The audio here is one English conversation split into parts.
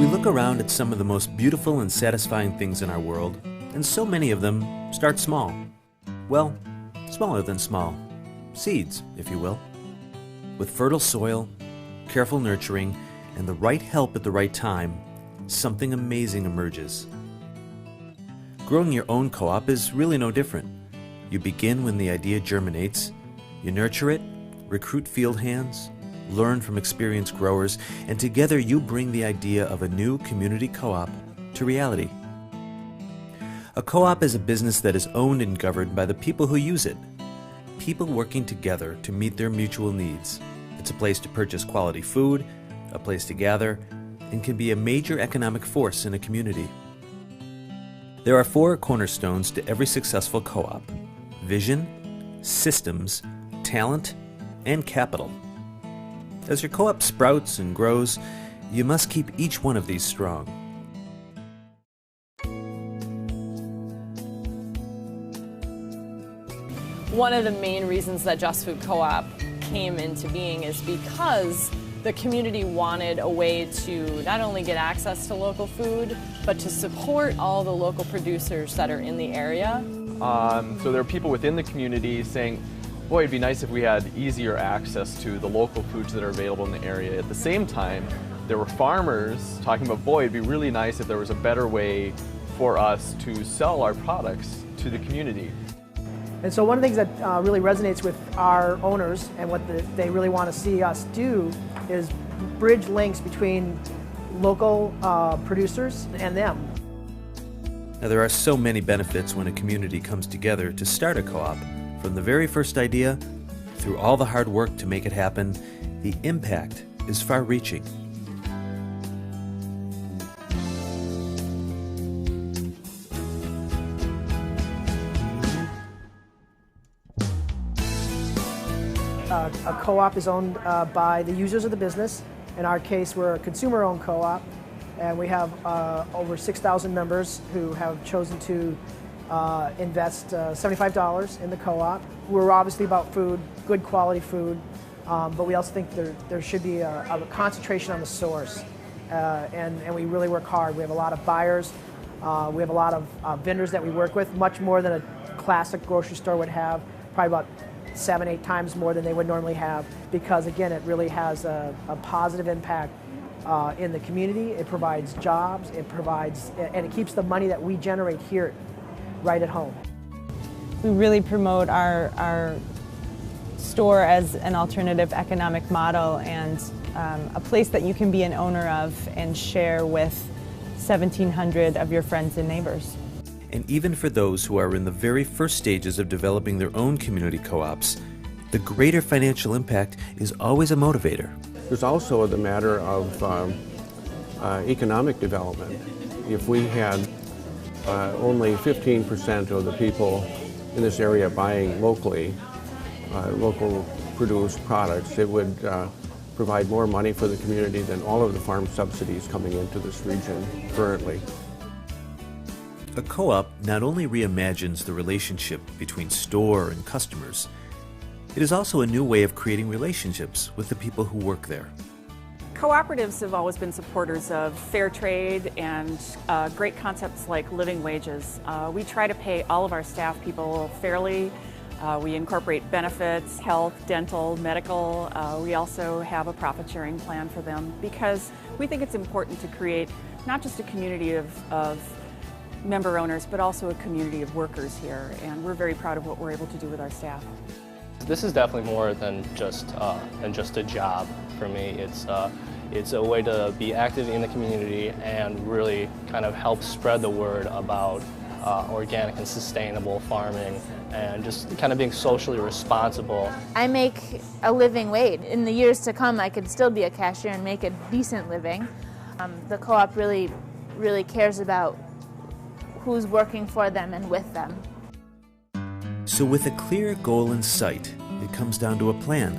We look around at some of the most beautiful and satisfying things in our world, and so many of them start small. Well, smaller than small. Seeds, if you will. With fertile soil, careful nurturing, and the right help at the right time, something amazing emerges. Growing your own co-op is really no different. You begin when the idea germinates, you nurture it, recruit field hands, learn from experienced growers, and together you bring the idea of a new community co-op to reality. A co-op is a business that is owned and governed by the people who use it. People working together to meet their mutual needs. It's a place to purchase quality food, a place to gather, and can be a major economic force in a community. There are 4 cornerstones to every successful co-op: vision, systems, talent, and capital. As your co-op sprouts and grows, you must keep each one of these strong. One of the main reasons that Just Food Co-op came into being is because the community wanted a way to not only get access to local food, but to support all the local producers that are in the area. So there are people within the community saying, boy, it'd be nice if we had easier access to the local foods that are available in the area. At the same time, there were farmers talking about, boy, it'd be really nice if there was a better way for us to sell our products to the community. And so one of the things that really resonates with our owners and what they really want to see us do is bridge links between local producers and them. Now, there are so many benefits when a community comes together to start a co-op. From the very first idea, through all the hard work to make it happen, the impact is far-reaching. A co-op is owned by the users of the business. In our case, we're a consumer-owned co-op, and we have over 6,000 members who have chosen to invest $75 in the co-op. We're obviously about food, good quality food, but we also think there should be a concentration on the source, and we really work hard. We have a lot of buyers, we have a lot of vendors that we work with, much more than a classic grocery store would have, probably about 7-8 times more than they would normally have, because again, it really has a positive impact in the community. It provides jobs, and it keeps the money that we generate here right at home. We really promote our store as an alternative economic model and a place that you can be an owner of and share with 1,700 of your friends and neighbors. And even for those who are in the very first stages of developing their own community co-ops, the greater financial impact is always a motivator. There's also the matter of economic development. If we had only 15% of the people in this area buying locally, local produced products, it would provide more money for the community than all of the farm subsidies coming into this region currently. A co-op not only reimagines the relationship between store and customers, it is also a new way of creating relationships with the people who work there. Cooperatives have always been supporters of fair trade and great concepts like living wages. We try to pay all of our staff people fairly. We incorporate benefits, health, dental, medical. We also have a profit sharing plan for them because we think it's important to create not just a community of member owners, but also a community of workers here, and we're very proud of what we're able to do with our staff. This is definitely more than just a job for me. It's a way to be active in the community and really kind of help spread the word about organic and sustainable farming and just kind of being socially responsible. I make a living wage. In the years to come, I could still be a cashier and make a decent living. The co-op really cares about who's working for them and with them. So with a clear goal in sight, it comes down to a plan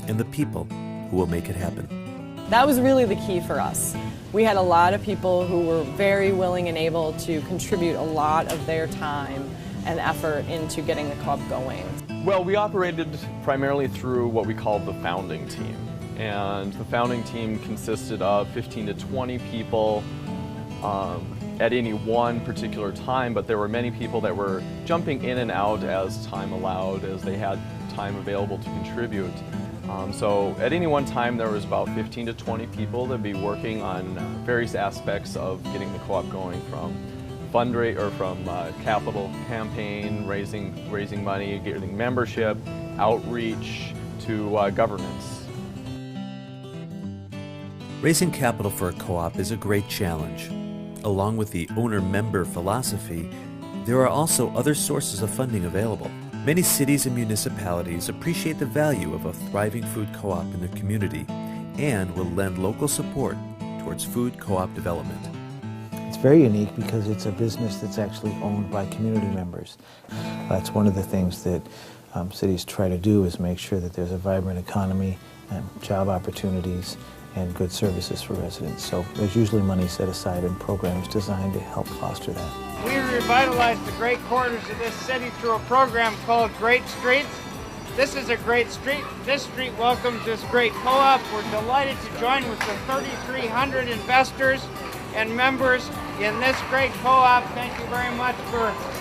and the people who will make it happen. That was really the key for us. We had a lot of people who were very willing and able to contribute a lot of their time and effort into getting the co-op going. Well, we operated primarily through what we called the founding team. and the founding team consisted of 15 to 20 people at any one particular time, but there were many people that were jumping in and out as time allowed, as they had time available to contribute. So at any one time there was about 15 to 20 people that would be working on various aspects of getting the co-op going, from capital campaign, raising money, getting membership, outreach, to governance. Raising capital for a co-op is a great challenge. Along with the owner-member philosophy, there are also other sources of funding available. Many cities and municipalities appreciate the value of a thriving food co-op in their community and will lend local support towards food co-op development. It's very unique because it's a business that's actually owned by community members. That's one of the things that cities try to do, is make sure that there's a vibrant economy and job opportunities and good services for residents. So there's usually money set aside in programs designed to help foster that. We revitalized the great quarters of this city through a program called Great Streets. This is a great street. This street welcomes this great co-op. We're delighted to join with the 3,300 investors and members in this great co-op. Thank you very much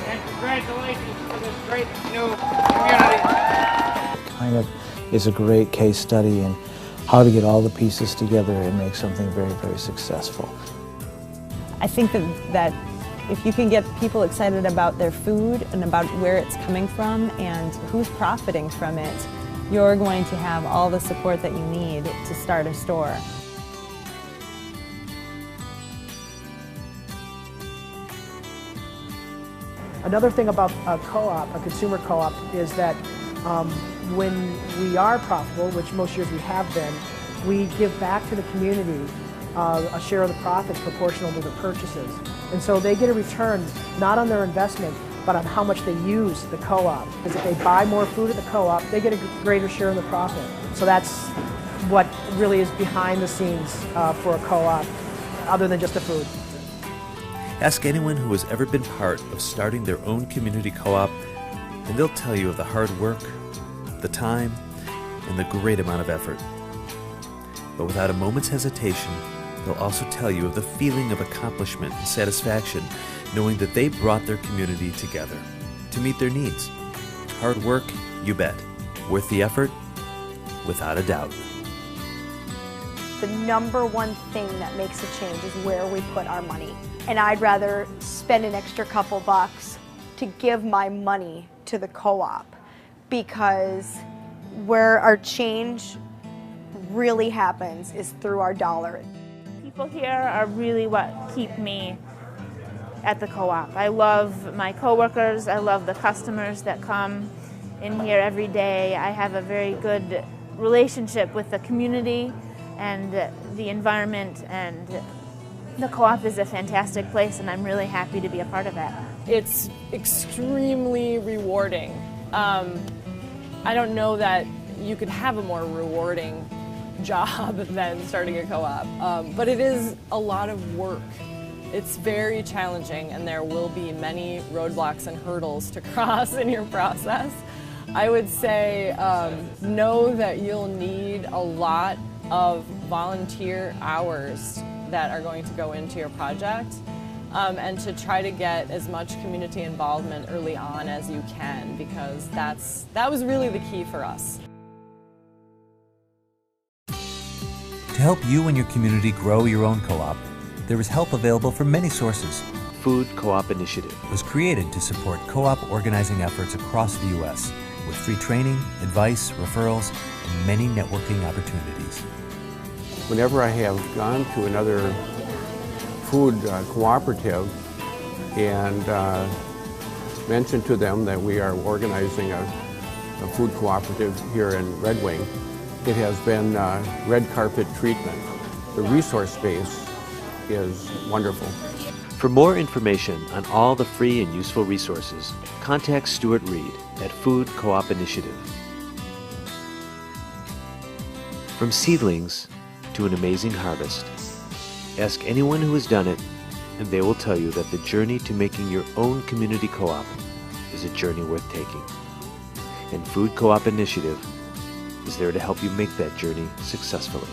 and congratulations for this great new community. Kind of is a great case study in how to get all the pieces together and make something very, very successful. I think that if you can get people excited about their food and about where it's coming from and who's profiting from it, you're going to have all the support that you need to start a store. Another thing about a co-op, a consumer co-op, is that when we are profitable, which most years we have been, we give back to the community a share of the profits proportional to the purchases. And so they get a return not on their investment, but on how much they use the co-op. Because if they buy more food at the co-op, they get a greater share of the profit. So that's what really is behind the scenes for a co-op, other than just the food. Ask anyone who has ever been part of starting their own community co-op, and they'll tell you of the hard work, the time, and the great amount of effort. But without a moment's hesitation, they'll also tell you of the feeling of accomplishment and satisfaction, knowing that they brought their community together to meet their needs. Hard work, you bet. Worth the effort? Without a doubt. The number one thing that makes a change is where we put our money. And I'd rather spend an extra couple bucks to give my money to the co-op, because where our change really happens is through our dollar. People here are really what keep me at the co-op. I love my coworkers, I love the customers that come in here every day. I have a very good relationship with the community and the environment, and the co-op is a fantastic place, and I'm really happy to be a part of it. It's extremely rewarding. I don't know that you could have a more rewarding job than starting a co-op, but it is a lot of work. It's very challenging, and there will be many roadblocks and hurdles to cross in your process. I would say know that you'll need a lot of volunteer hours that are going to go into your project, and to try to get as much community involvement early on as you can, because that was really the key for us. To help you and your community grow your own co-op, there is help available from many sources. Food Co-op Initiative was created to support co-op organizing efforts across the U.S. with free training, advice, referrals, and many networking opportunities. Whenever I have gone to another food cooperative and mentioned to them that we are organizing a food cooperative here in Red Wing, it has been red carpet treatment. The resource base is wonderful. For more information on all the free and useful resources, contact Stuart Reed at Food Co-op Initiative. From seedlings to an amazing harvest, ask anyone who has done it, and they will tell you that the journey to making your own community co-op is a journey worth taking. And Food Co-op Initiative is there to help you make that journey successfully.